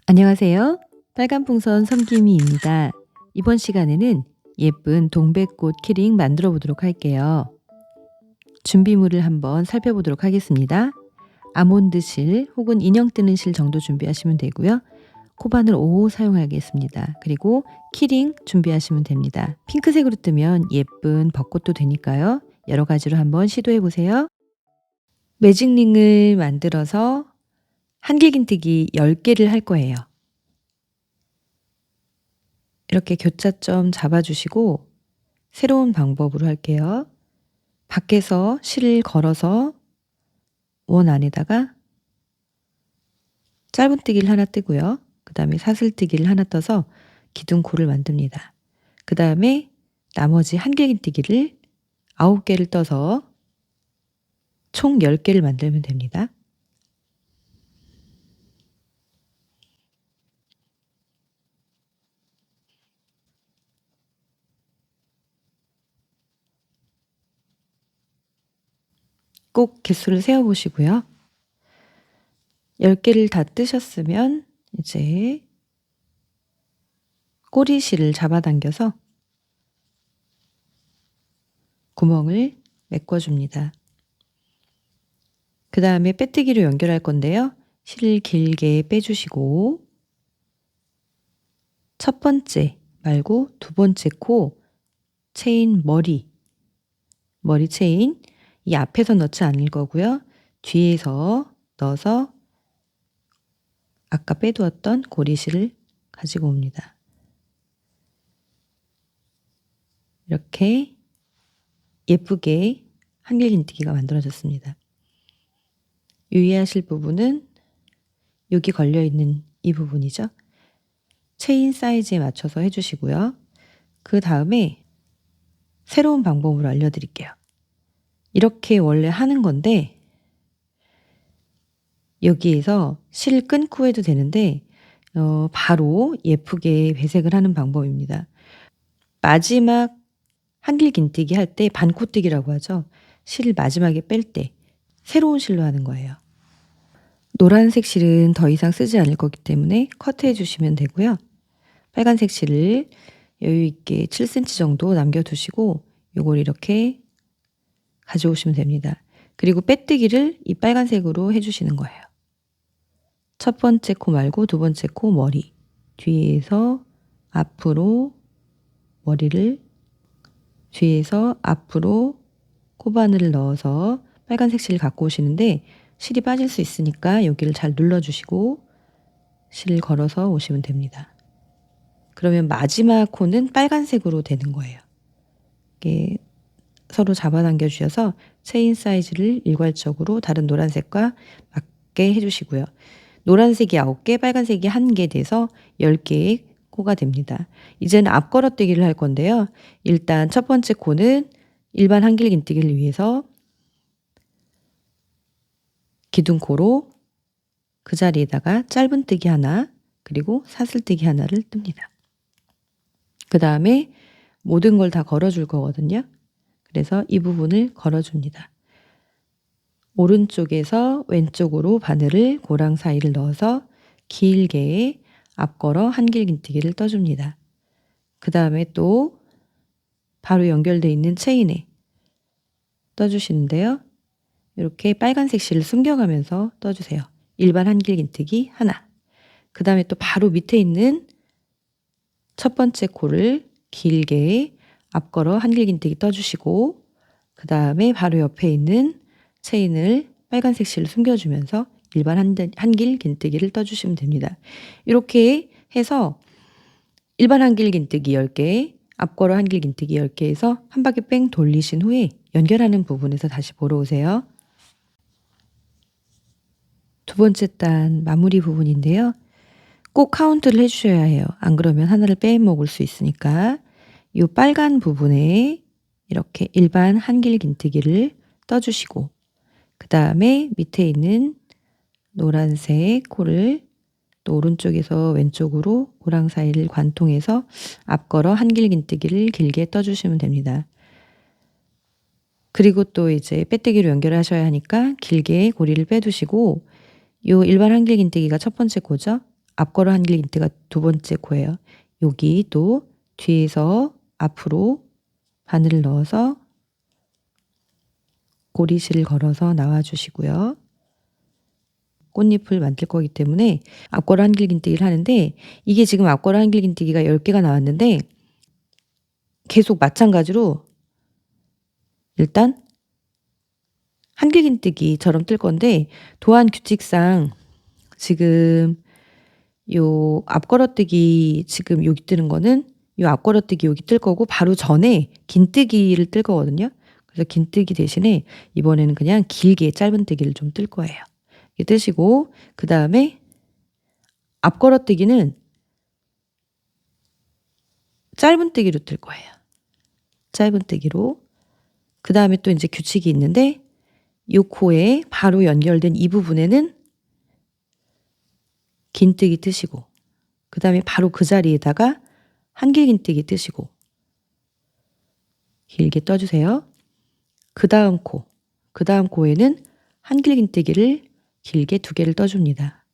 안녕하세요. 빨간풍선 섬김이입니다. 이번 시간에는 예쁜 동백꽃 키링 만들어 보도록 할게요. 준비물을 한번 살펴보도록 하겠습니다. 아몬드 실 혹은 인형 뜨는 실 정도 준비하시면 되고요. 코바늘 5호 사용하겠습니다. 그리고 키링 준비하시면 됩니다. 핑크색으로 뜨면 예쁜 벚꽃도 되니까요. 여러 가지로 한번 시도해 보세요. 매직링을 만들어서 한길긴뜨기 10개를 할 거예요. 이렇게 교차점 잡아주시고 새로운 방법으로 할게요. 밖에서 실을 걸어서 원 안에다가 짧은뜨기를 하나 뜨고요. 그 다음에 사슬뜨기를 하나 떠서 기둥코를 만듭니다. 그 다음에 나머지 한길긴뜨기를 9개를 떠서 총 10개를 만들면 됩니다. 꼭 개수를 세어보시고요. 10개를 다 뜨셨으면 이제 꼬리실을 잡아당겨서 구멍을 메꿔줍니다. 그 다음에 빼뜨기로 연결할 건데요. 실을 길게 빼주시고 첫 번째 말고 두 번째 코 체인 머리 체인 이 앞에서 넣지 않을 거고요. 뒤에서 넣어서 아까 빼두었던 고리실을 가지고 옵니다. 이렇게 예쁘게 한길긴뜨기가 만들어졌습니다. 유의하실 부분은 여기 걸려있는 이 부분이죠. 체인 사이즈에 맞춰서 해주시고요. 그 다음에 새로운 방법으로 알려드릴게요. 이렇게 원래 하는 건데 여기에서 실 끊고 해도 되는데 바로 예쁘게 배색을 하는 방법입니다. 마지막 한길긴뜨기 할 때 반코뜨기라고 하죠. 실을 마지막에 뺄 때 새로운 실로 하는 거예요. 노란색 실은 더 이상 쓰지 않을 거기 때문에 커트해 주시면 되고요. 빨간색 실을 여유 있게 7cm 정도 남겨두시고 요걸 이렇게 가져오시면 됩니다. 그리고 빼뜨기를 이 빨간색으로 해주시는 거예요. 첫 번째 코 말고 두 번째 코 머리 뒤에서 앞으로 머리를 뒤에서 앞으로 코바늘을 넣어서 빨간색 실을 갖고 오시는데 실이 빠질 수 있으니까 여기를 잘 눌러주시고 실을 걸어서 오시면 됩니다. 그러면 마지막 코는 빨간색으로 되는 거예요. 이게 서로 잡아당겨 주셔서 체인 사이즈를 일괄적으로 다른 노란색과 맞게 해주시고요. 노란색이 9개, 빨간색이 1개 돼서 10개의 코가 됩니다. 이제는 앞걸어뜨기를 할 건데요. 일단 첫 번째 코는 일반 한길긴뜨기를 위해서 기둥코로 그 자리에다가 짧은뜨기 하나 그리고 사슬뜨기 하나를 뜹니다. 그 다음에 모든 걸 다 걸어줄 거거든요. 그래서 이 부분을 걸어줍니다. 오른쪽에서 왼쪽으로 바늘을 고랑 사이를 넣어서 길게 앞걸어 한길긴뜨기를 떠줍니다. 그 다음에 또 바로 연결되어 있는 체인에 떠주시는데요. 이렇게 빨간색 실을 숨겨가면서 떠주세요. 일반 한길긴뜨기 하나. 그 다음에 또 바로 밑에 있는 첫 번째 코를 길게 앞걸어 한길긴뜨기 떠주시고 그 다음에 바로 옆에 있는 체인을 빨간색 실을 숨겨주면서 일반 한길긴뜨기를 떠주시면 됩니다. 이렇게 해서 일반 한길긴뜨기 10개, 앞걸어 한길긴뜨기 10개 해서 한 바퀴 뺑 돌리신 후에 연결하는 부분에서 다시 보러 오세요. 두 번째 단 마무리 부분인데요. 꼭 카운트를 해주셔야 해요. 안 그러면 하나를 빼먹을 수 있으니까 이 빨간 부분에 이렇게 일반 한길긴뜨기를 떠주시고 그 다음에 밑에 있는 노란색 코를 또 오른쪽에서 왼쪽으로 고랑 사이를 관통해서 앞걸어 한길긴뜨기를 길게 떠주시면 됩니다. 그리고 또 이제 빼뜨기로 연결하셔야 하니까 길게 고리를 빼두시고 요 일반 한길긴뜨기가 첫 번째 코죠. 앞걸어 한길 긴뜨기가 두 번째 코예요. 여기 또 뒤에서 앞으로 바늘을 넣어서 고리실을 걸어서 나와 주시고요. 꽃잎을 만들 거기 때문에 앞걸어 한길 긴뜨기를 하는데, 이게 지금 앞걸어 한길 긴뜨기가 10개가 나왔는데 계속 마찬가지로 일단 한길 긴뜨기처럼 뜰 건데, 도안 규칙상 지금 요 앞걸어뜨기 지금 여기 뜨는 거는 요 앞걸어뜨기 여기 뜰 거고 바로 전에 긴뜨기를 뜰 거거든요. 그래서 긴뜨기 대신에 이번에는 그냥 길게 짧은뜨기를 좀 뜰 거예요. 이렇게 뜨시고, 그 다음에 앞걸어뜨기는 짧은뜨기로 뜰 거예요. 짧은뜨기로. 그 다음에 또 이제 규칙이 있는데, 요 코에 바로 연결된 이 부분에는 긴뜨기 뜨시고, 그 다음에 바로 그 자리에다가 한길 긴뜨기 뜨시고 길게 떠주세요. 그 다음 코에는 한길 긴뜨기를 길게 2개를 떠줍니다.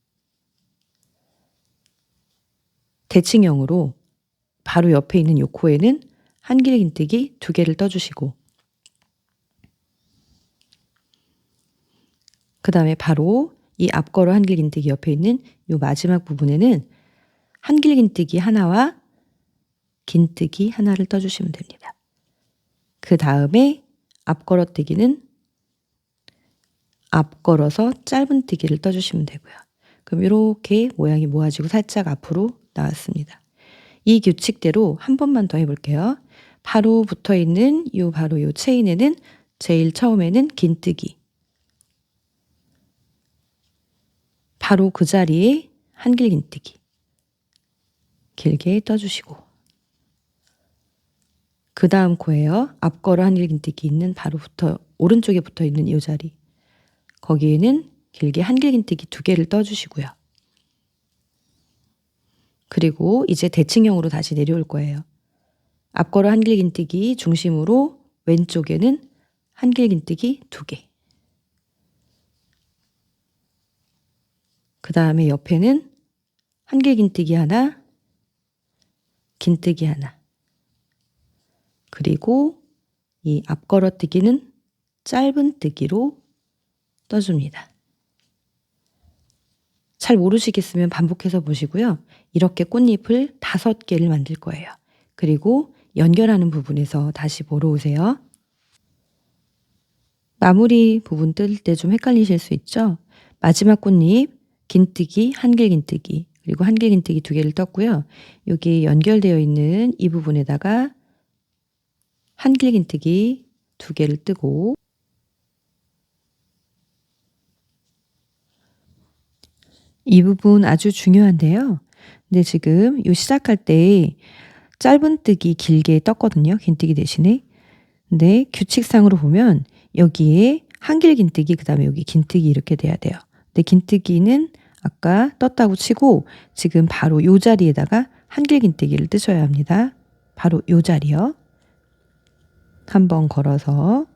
대칭형으로 바로 옆에 있는 요 코에는 한길 긴뜨기 2개를 떠주시고, 그 다음에 바로 이 앞걸어 한길 긴뜨기 옆에 있는 요 마지막 부분에는 한길 긴뜨기 하나와 긴뜨기 하나를 떠주시면 됩니다. 그 다음에 앞걸어뜨기는 앞걸어서 짧은뜨기를 떠주시면 되고요. 그럼 이렇게 모양이 모아지고 살짝 앞으로 나왔습니다. 이 규칙대로 한 번만 더 해볼게요. 바로 붙어있는 바로 요 체인에는 제일 처음에는 긴뜨기, 바로 그 자리에 한길 긴뜨기 길게 떠주시고, 그 다음 코에요. 앞걸어 한길 긴뜨기 있는 바로 오른쪽에 붙어있는 이 자리, 거기에는 길게 한길 긴뜨기 2개를 떠주시고요. 그리고 이제 대칭형으로 다시 내려올 거예요. 앞걸어 한길 긴뜨기 중심으로 왼쪽에는 한길 긴뜨기 2개, 그 다음에 옆에는 한길 긴뜨기 하나, 긴뜨기 하나, 그리고 이 앞걸어뜨기는 짧은뜨기로 떠줍니다. 잘 모르시겠으면 반복해서 보시고요. 이렇게 꽃잎을 5개를 만들 거예요. 그리고 연결하는 부분에서 다시 보러 오세요. 마무리 부분 뜰 때 좀 헷갈리실 수 있죠? 마지막 꽃잎 긴뜨기, 한길 긴뜨기, 그리고 한길 긴뜨기 2개를 떴고요. 여기 연결되어 있는 이 부분에다가 한길 긴뜨기 2개를 뜨고, 이 부분 아주 중요한데요. 근데 지금 요 시작할 때 짧은뜨기 길게 떴거든요. 긴뜨기 대신에. 근데 규칙상으로 보면 여기에 한길 긴뜨기, 그 다음에 여기 긴뜨기 이렇게 돼야 돼요. 근데 긴뜨기는 아까 떴다고 치고 지금 바로 요 자리에다가 한길 긴뜨기를 뜨셔야 합니다. 바로 요 자리요. 한번 걸어서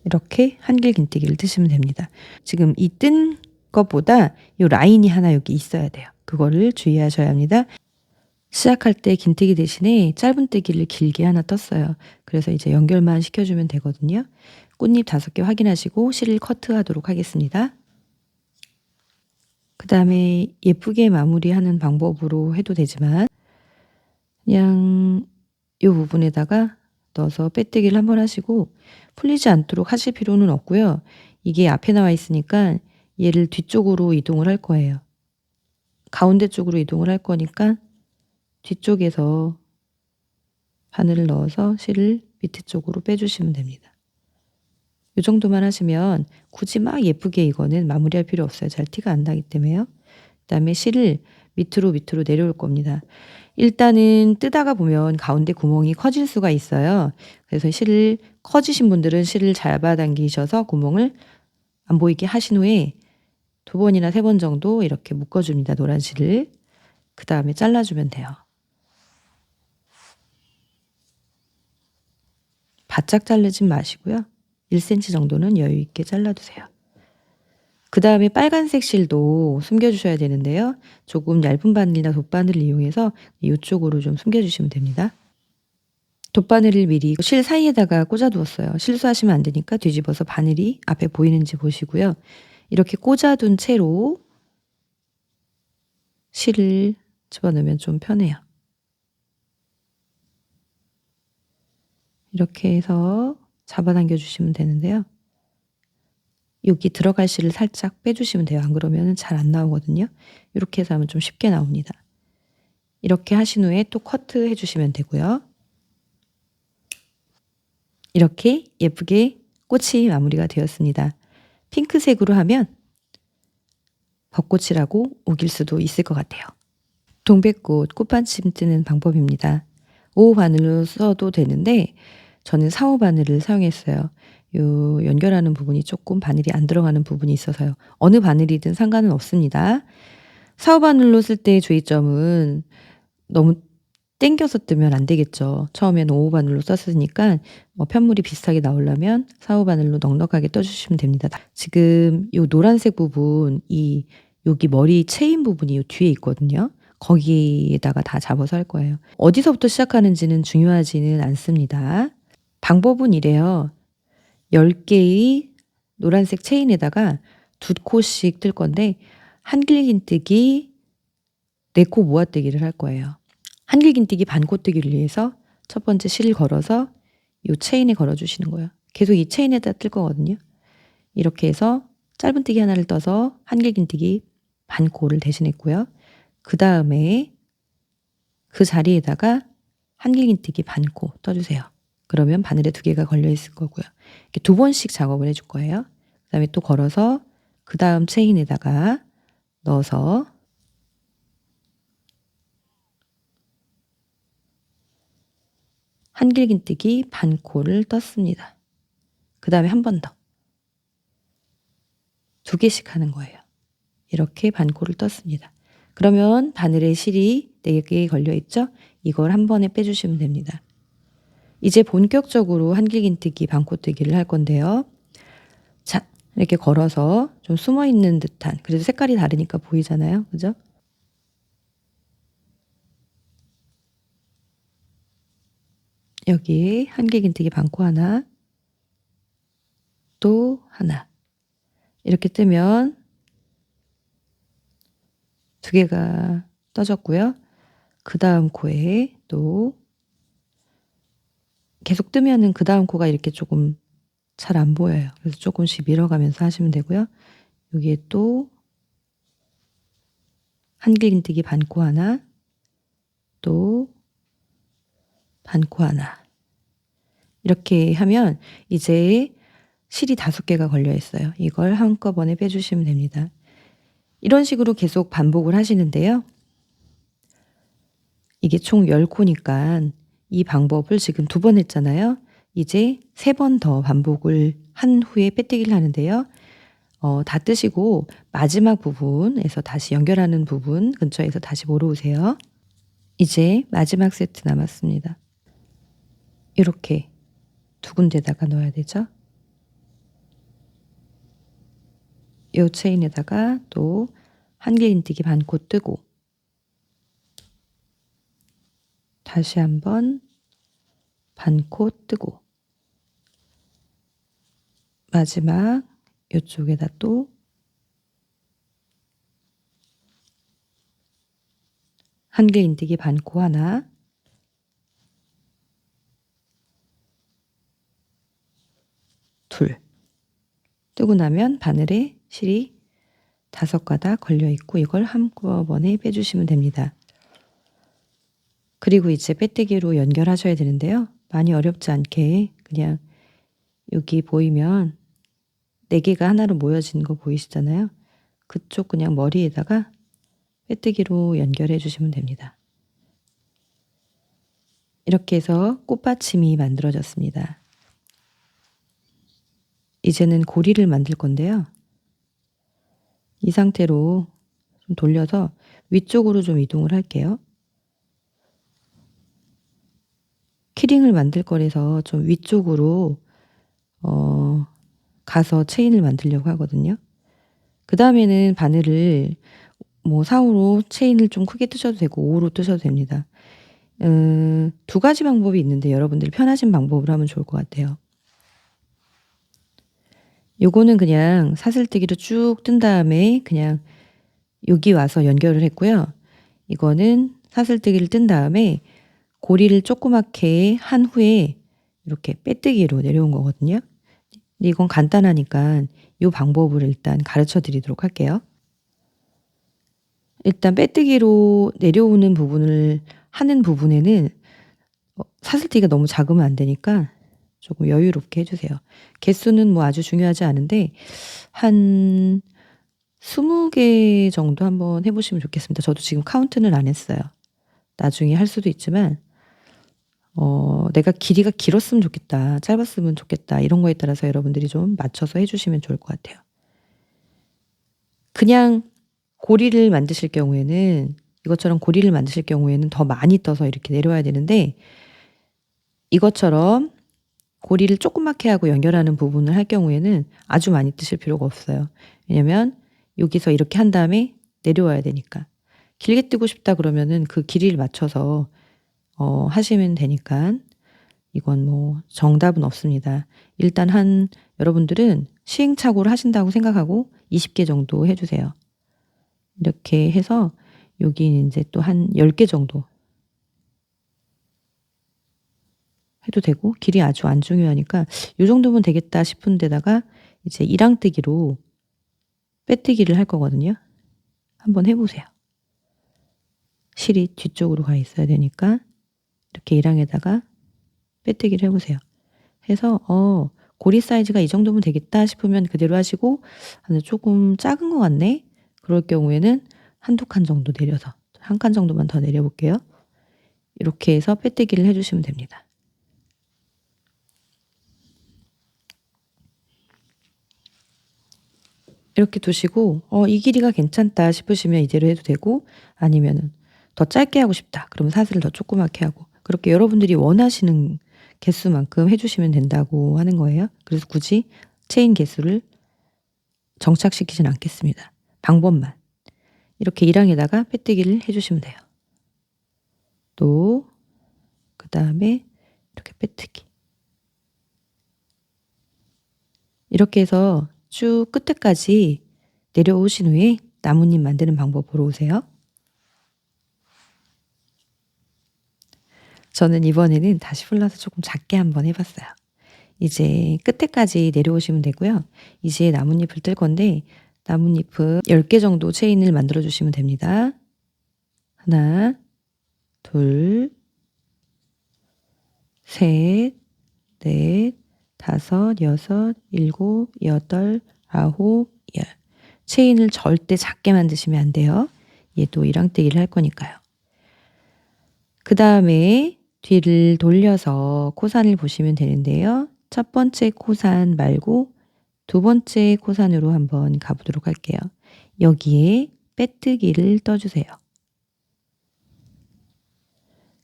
이렇게 한길 긴뜨기를 뜨시면 됩니다. 지금 이 뜬 것보다 요 라인이 하나 여기 있어야 돼요. 그거를 주의하셔야 합니다. 시작할 때 긴뜨기 대신에 짧은뜨기를 길게 하나 떴어요. 그래서 이제 연결만 시켜주면 되거든요. 꽃잎 5개 확인하시고 실을 커트하도록 하겠습니다. 그 다음에 예쁘게 마무리하는 방법으로 해도 되지만 그냥 이 부분에다가 넣어서 빼뜨기를 한번 하시고 풀리지 않도록 하실 필요는 없고요. 이게 앞에 나와 있으니까 얘를 뒤쪽으로 이동을 할 거예요. 가운데 쪽으로 이동을 할 거니까 뒤쪽에서 바늘을 넣어서 실을 밑에 쪽으로 빼주시면 됩니다. 이 정도만 하시면 굳이 막 예쁘게 이거는 마무리할 필요 없어요. 잘 티가 안 나기 때문에요. 그 다음에 실을 밑으로 내려올 겁니다. 일단은 뜨다가 보면 가운데 구멍이 커질 수가 있어요. 그래서 실을 커지신 분들은 실을 잡아당기셔서 구멍을 안 보이게 하신 후에 2번이나 3번 정도 이렇게 묶어줍니다. 노란 실을. 그 다음에 잘라주면 돼요. 바짝 자르진 마시고요. 1cm 정도는 여유 있게 잘라두세요. 그다음에 빨간색 실도 숨겨 주셔야 되는데요. 조금 얇은 바늘이나 돗바늘을 이용해서 이쪽으로 좀 숨겨 주시면 됩니다. 돗바늘을 미리 실 사이에다가 꽂아 두었어요. 실수하시면 안 되니까 뒤집어서 바늘이 앞에 보이는지 보시고요. 이렇게 꽂아 둔 채로 실을 집어넣으면 좀 편해요. 이렇게 해서 잡아당겨 주시면 되는데요. 여기 들어갈 실을 살짝 빼주시면 돼요. 안 그러면 잘 안 나오거든요. 이렇게 해서 하면 좀 쉽게 나옵니다. 이렇게 하신 후에 또 커트 해주시면 되고요. 이렇게 예쁘게 꽃이 마무리가 되었습니다. 핑크색으로 하면 벚꽃이라고 우길 수도 있을 것 같아요. 동백꽃 꽃받침 뜨는 방법입니다. 5호 바늘로 써도 되는데 저는 4호 바늘을 사용했어요. 요 연결하는 부분이 조금 바늘이 안 들어가는 부분이 있어서요. 어느 바늘이든 상관은 없습니다. 4호 바늘로 쓸 때의 주의점은 너무 땡겨서 뜨면 안 되겠죠. 처음에는 5호 바늘로 썼으니까 편물이 비슷하게 나오려면 4호 바늘로 넉넉하게 떠주시면 됩니다. 지금 요 노란색 부분, 여기 머리 체인 부분이 요 뒤에 있거든요. 거기에다가 다 잡아서 할 거예요. 어디서부터 시작하는지는 중요하지는 않습니다. 방법은 이래요. 10개의 노란색 체인에다가 2코씩 뜰 건데 한길긴뜨기 4코 모아뜨기를 할 거예요. 한길긴뜨기 반코뜨기를 위해서 첫 번째 실을 걸어서 이 체인에 걸어주시는 거예요. 계속 이 체인에다 뜰 거거든요. 이렇게 해서 짧은뜨기 하나를 떠서 한길긴뜨기 반코를 대신했고요. 그 다음에 그 자리에다가 한길긴뜨기 반코 떠주세요. 그러면 바늘에 2개가 걸려 있을 거고요. 이렇게 2번씩 작업을 해줄 거예요. 그 다음에 또 걸어서 그 다음 체인에다가 넣어서 한길긴뜨기 반코를 떴습니다. 그 다음에 한 번 더. 2개씩 하는 거예요. 이렇게 반코를 떴습니다. 그러면 바늘에 실이 4개 걸려 있죠? 이걸 한 번에 빼주시면 됩니다. 이제 본격적으로 한길긴뜨기 반코뜨기를 할 건데요. 자, 이렇게 걸어서 좀 숨어 있는 듯한, 그래도 색깔이 다르니까 보이잖아요. 그죠? 여기에 한길긴뜨기 반코 하나, 또 하나. 이렇게 뜨면 2개가 떠졌고요. 그 다음 코에 또 계속 뜨면은 그 다음 코가 이렇게 조금 잘 안 보여요. 그래서 조금씩 밀어가면서 하시면 되고요. 여기에 또 한길긴뜨기 반코 하나, 또 반코 하나. 이렇게 하면 이제 실이 5개가 걸려 있어요. 이걸 한꺼번에 빼주시면 됩니다. 이런 식으로 계속 반복을 하시는데요. 이게 총 10코니까 이 방법을 지금 2번 했잖아요. 이제 3번 더 반복을 한 후에 빼뜨기를 하는데요. 다 뜨시고 마지막 부분에서 다시 연결하는 부분 근처에서 다시 몰아오세요. 이제 마지막 세트 남았습니다. 이렇게 2군데다가 넣어야 되죠. 이 체인에다가 또 한길긴뜨기 반코 뜨고 다시 한번 반코 뜨고 마지막 이쪽에다 또 한길긴뜨기 반코 하나, 둘 뜨고 나면 바늘에 실이 5가닥 걸려 있고 이걸 한꺼번에 빼주시면 됩니다. 그리고 이제 빼뜨기로 연결하셔야 되는데요. 많이 어렵지 않게 그냥 여기 보이면 4개가 하나로 모여진 거 보이시잖아요. 그쪽 그냥 머리에다가 빼뜨기로 연결해 주시면 됩니다. 이렇게 해서 꽃받침이 만들어졌습니다. 이제는 고리를 만들 건데요. 이 상태로 좀 돌려서 위쪽으로 좀 이동을 할게요. 키링을 만들 거라서 좀 위쪽으로 가서 체인을 만들려고 하거든요. 그다음에는 바늘을 뭐 4호로 체인을 좀 크게 뜨셔도 되고 5호로 뜨셔도 됩니다. 두 가지 방법이 있는데 여러분들이 편하신 방법으로 하면 좋을 것 같아요. 요거는 그냥 사슬뜨기로 쭉 뜬 다음에 그냥 여기 와서 연결을 했고요. 이거는 사슬뜨기를 뜬 다음에 고리를 조그맣게 한 후에 이렇게 빼뜨기로 내려온 거거든요. 근데 이건 간단하니까 이 방법을 일단 가르쳐 드리도록 할게요. 일단 빼뜨기로 내려오는 부분을 하는 부분에는 사슬뜨기가 너무 작으면 안 되니까 조금 여유롭게 해주세요. 개수는 뭐 아주 중요하지 않은데 한 20개 정도 한번 해보시면 좋겠습니다. 저도 지금 카운트는 안 했어요. 나중에 할 수도 있지만 내가 길이가 길었으면 좋겠다, 짧았으면 좋겠다 이런 거에 따라서 여러분들이 좀 맞춰서 해주시면 좋을 것 같아요. 그냥 고리를 만드실 경우에는 이것처럼 고리를 만드실 경우에는 더 많이 떠서 이렇게 내려와야 되는데 이것처럼 고리를 조그맣게 하고 연결하는 부분을 할 경우에는 아주 많이 뜨실 필요가 없어요. 왜냐면 여기서 이렇게 한 다음에 내려와야 되니까. 길게 뜨고 싶다 그러면은 그 길이를 맞춰서 하시면 되니까 이건 뭐 정답은 없습니다. 일단 여러분들은 시행착오를 하신다고 생각하고 20개 정도 해주세요. 이렇게 해서 여기 이제 또 한 10개 정도 해도 되고 길이 아주 안 중요하니까 요 정도면 되겠다 싶은 데다가 이제 이랑뜨기로 빼뜨기를 할 거거든요. 한번 해보세요. 실이 뒤쪽으로 가 있어야 되니까 이렇게 이랑에다가 빼뜨기를 해보세요. 해서 고리 사이즈가 이 정도면 되겠다 싶으면 그대로 하시고 조금 작은 것 같네? 그럴 경우에는 한두 칸 정도 내려서 한 칸 정도만 더 내려볼게요. 이렇게 해서 빼뜨기를 해주시면 됩니다. 이렇게 두시고 이 길이가 괜찮다 싶으시면 이대로 해도 되고 아니면은 더 짧게 하고 싶다. 그러면 사슬을 더 조그맣게 하고 그렇게 여러분들이 원하시는 개수만큼 해주시면 된다고 하는 거예요. 그래서 굳이 체인 개수를 정착시키진 않겠습니다. 방법만. 이렇게 일항에다가 빼뜨기를 해주시면 돼요. 또 그 다음에 이렇게 빼뜨기. 이렇게 해서 쭉 끝에까지 내려오신 후에 나뭇잎 만드는 방법 보러 오세요. 저는 이번에는 다시 불러서 조금 작게 한번 해봤어요. 이제 끝에까지 내려오시면 되고요. 이제 나뭇잎을 뜰 건데 나뭇잎은 10개 정도 체인을 만들어 주시면 됩니다. 하나, 둘, 셋, 넷, 다섯, 여섯, 일곱, 여덟, 아홉, 열. 체인을 절대 작게 만드시면 안 돼요. 얘도 이랑뜨기를 할 거니까요. 그 다음에 뒤를 돌려서 코산을 보시면 되는데요. 첫 번째 코산 말고 두 번째 코산으로 한번 가보도록 할게요. 여기에 빼뜨기를 떠주세요.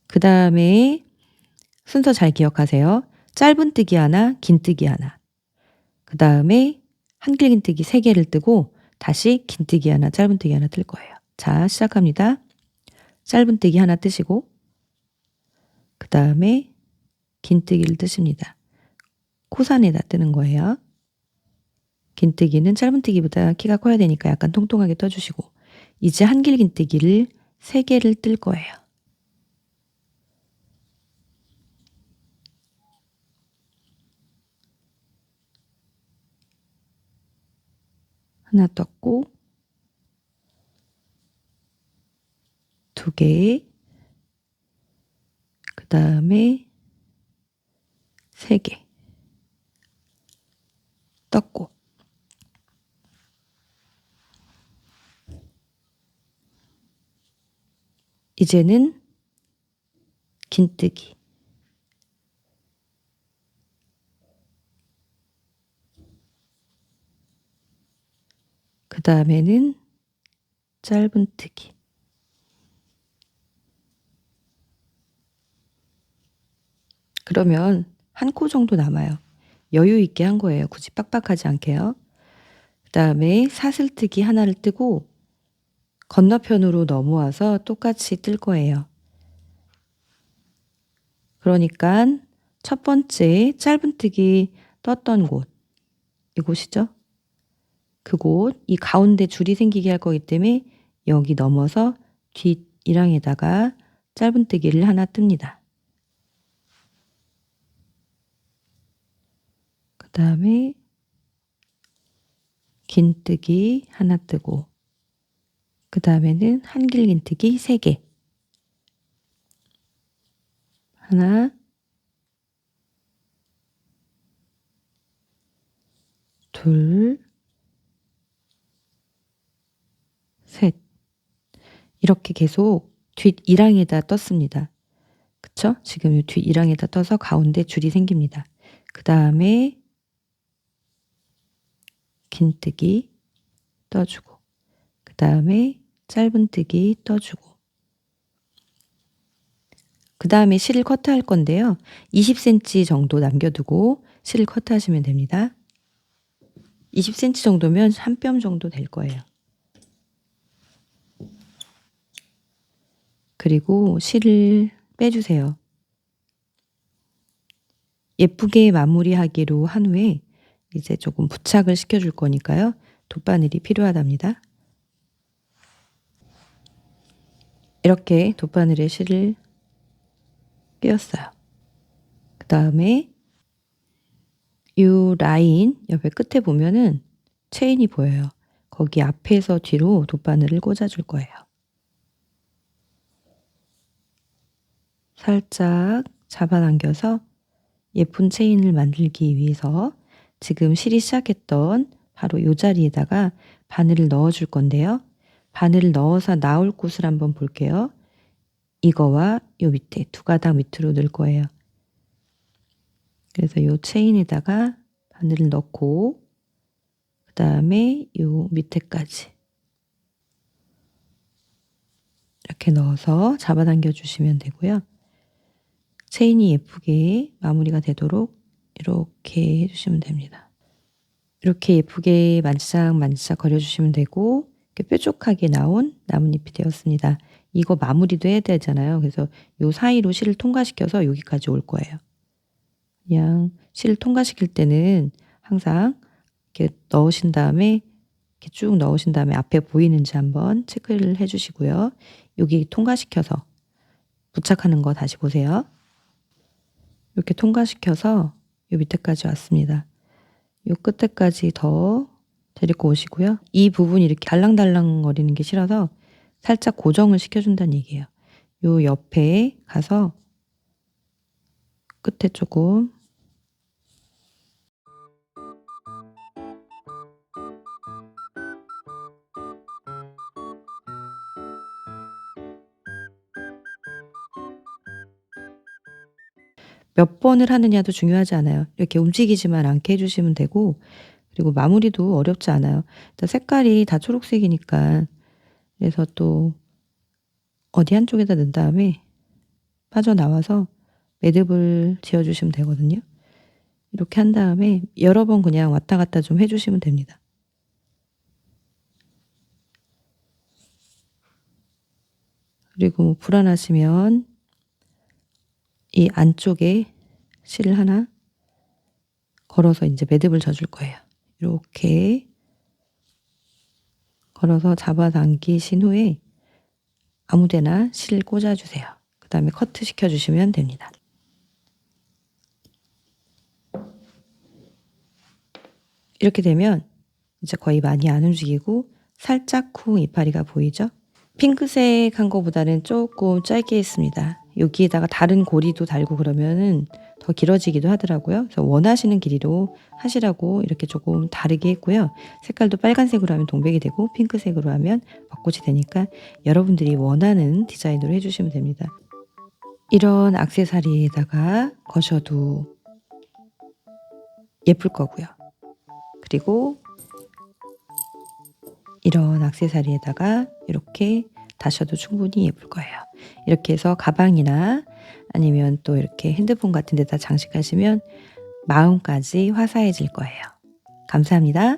그 다음에 순서 잘 기억하세요. 짧은 뜨기 하나, 긴 뜨기 하나. 그 다음에 한길긴뜨기 3개를 뜨고 다시 긴뜨기 하나, 짧은 뜨기 하나 뜰 거예요. 자, 시작합니다. 짧은 뜨기 하나 뜨시고 그 다음에 긴뜨기를 뜨십니다. 코산에다 뜨는 거예요. 긴뜨기는 짧은뜨기보다 키가 커야 되니까 약간 통통하게 떠주시고 이제 한길긴뜨기를 3개를 뜰 거예요. 하나 떴고 2개 그 다음에 3개 떴고 이제는 긴뜨기 그 다음에는 짧은뜨기 그러면 한 코 정도 남아요. 여유 있게 한 거예요. 굳이 빡빡하지 않게요. 그다음에 사슬뜨기 하나를 뜨고 건너편으로 넘어와서 똑같이 뜰 거예요. 그러니까 첫 번째 짧은뜨기 떴던 곳, 이곳이죠. 그곳, 이 가운데 줄이 생기게 할 거기 때문에 여기 넘어서 뒷 이랑에다가 짧은뜨기를 하나 뜹니다. 그 다음에 긴뜨기 하나 뜨고, 그 다음에는 한길 긴뜨기 3개. 하나, 둘, 셋. 이렇게 계속 뒷 이랑에다 떴습니다. 그쵸? 지금 이 뒷 이랑에다 떠서 가운데 줄이 생깁니다. 그 다음에 긴뜨기 떠주고, 그 다음에 짧은뜨기 떠주고, 그 다음에 실을 커트할 건데요. 20cm 정도 남겨두고 실을 커트하시면 됩니다. 20cm 정도면 한 뼘 정도 될 거예요. 그리고 실을 빼주세요. 예쁘게 마무리하기로 한 후에 이제 조금 부착을 시켜줄 거니까요. 돗바늘이 필요하답니다. 이렇게 돗바늘에 실을 끼웠어요. 그 다음에 이 라인 옆에 끝에 보면은 체인이 보여요. 거기 앞에서 뒤로 돗바늘을 꽂아줄 거예요. 살짝 잡아당겨서 예쁜 체인을 만들기 위해서 지금 실이 시작했던 바로 이 자리에다가 바늘을 넣어줄 건데요. 바늘을 넣어서 나올 곳을 한번 볼게요. 이거와 요 밑에 두 가닥 밑으로 넣을 거예요. 그래서 요 체인에다가 바늘을 넣고 그 다음에 요 밑에까지 이렇게 넣어서 잡아당겨 주시면 되고요. 체인이 예쁘게 마무리가 되도록 이렇게 해주시면 됩니다. 이렇게 예쁘게 만지작 거려주시면 되고 이렇게 뾰족하게 나온 나뭇잎이 되었습니다. 이거 마무리도 해야 되잖아요. 그래서 요 사이로 실을 통과시켜서 여기까지 올 거예요. 그냥 실을 통과시킬 때는 항상 이렇게 넣으신 다음에 이렇게 쭉 넣으신 다음에 앞에 보이는지 한번 체크를 해주시고요. 여기 통과시켜서 부착하는 거 다시 보세요. 이렇게 통과시켜서 요 밑에까지 왔습니다. 요 끝에까지 더 데리고 오시고요. 이 부분이 이렇게 달랑달랑 거리는 게 싫어서 살짝 고정을 시켜준다는 얘기예요. 요 옆에 가서 끝에 조금 몇 번을 하느냐도 중요하지 않아요. 이렇게 움직이지만 않게 해주시면 되고 그리고 마무리도 어렵지 않아요. 일단 색깔이 다 초록색이니까 그래서 또 어디 한쪽에다 넣은 다음에 빠져나와서 매듭을 지어주시면 되거든요. 이렇게 한 다음에 여러 번 그냥 왔다 갔다 좀 해주시면 됩니다. 그리고 뭐 불안하시면 이 안쪽에 실을 하나 걸어서 이제 매듭을 져줄 거예요. 이렇게 걸어서 잡아당기신 후에 아무데나 실을 꽂아주세요. 그 다음에 커트 시켜주시면 됩니다. 이렇게 되면 이제 거의 많이 안 움직이고 살짝 쿵 이파리가 보이죠? 핑크색 한 거보다는 조금 짧게 했습니다. 여기에다가 다른 고리도 달고 그러면은 더 길어지기도 하더라고요. 그래서 원하시는 길이로 하시라고 이렇게 조금 다르게 했고요. 색깔도 빨간색으로 하면 동백이 되고 핑크색으로 하면 벚꽃이 되니까 여러분들이 원하는 디자인으로 해주시면 됩니다. 이런 액세서리에다가 거셔도 예쁠 거고요. 그리고 이런 액세서리에다가 이렇게 다셔도 충분히 예쁠 거예요. 이렇게 해서 가방이나 아니면 또 이렇게 핸드폰 같은 데다 장식하시면 마음까지 화사해질 거예요. 감사합니다.